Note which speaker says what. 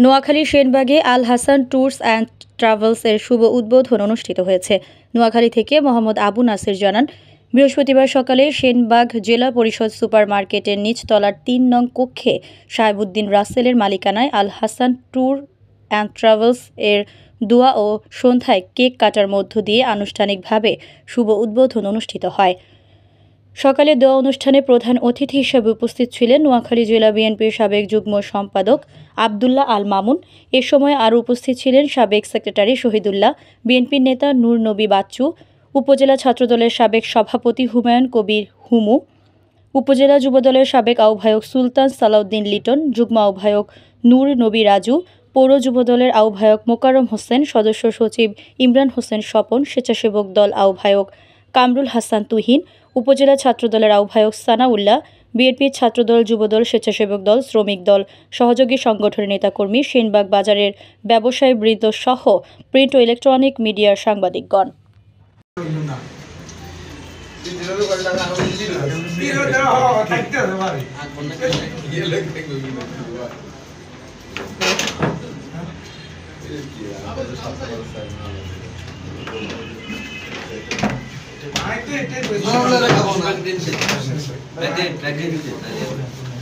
Speaker 1: নোয়াখালীর সেনবাগে Al Hasan tours and ট্রাভেলসের শুভ উদ্বোধন অনুষ্ঠিত হয়েছে। নোয়াখালী থেকে মোহাম্মদ আবু নাসির জানান, বৃহস্পতিবার সকালে সেনবাগ জেলা পরিষদ সুপার মার্কেটের নিচতলার ৩ নং কক্ষে সাহেবউদ্দিন রাসেলের মালিকানায় Al Hasan tour and travels এর দোয়া ও সন্ধ্যায় কেক কাটার মধ্য দিয়ে আনুষ্ঠানিকভাবে শুভ উদ্বোধন অনুষ্ঠিত হয়। সকালে দোয়া অনুষ্ঠানে প্রধান অতিথি হিসেবে উপস্থিত ছিলেন নোয়াখালী জেলা বিএনপির সাবেক যুগ্ম সম্পাদক আবদুল্লাহ আল মামুন। এ সময় আরও উপস্থিত ছিলেন সাবেক সেক্রেটারি শহীদুল্লাহ, বিএনপির নেতা নূর নবী বাচ্চু, উপজেলা ছাত্রদলের সাবেক সভাপতি হুমায়ুন কবির হুমু, উপজেলা যুবদলের সাবেক আহ্বায়ক সুলতান সালাউদ্দিন লিটন, যুগ্ম আহ্বায়ক নূর নবী রাজু, পৌর যুবদলের আহ্বায়ক মোকাররম হোসেন, সদস্য সচিব ইমরান হোসেন স্বপন, স্বেচ্ছাসেবক দল আহ্বায়ক কামরুল হাসান তুহিন, উপজেলা ছাত্রদলের আহ্বায়ক সানাউল্লাহ, বিএনপির ছাত্রদল, যুবদল, স্বেচ্ছাসেবক দল, শ্রমিক দল, সহযোগী সংগঠনের নেতাকর্মী, সেনবাগ বাজারের ব্যবসায়ীবৃন্দ সহ প্রিন্ট ও ইলেকট্রনিক মিডিয়ার সাংবাদিকগণ।
Speaker 2: I did.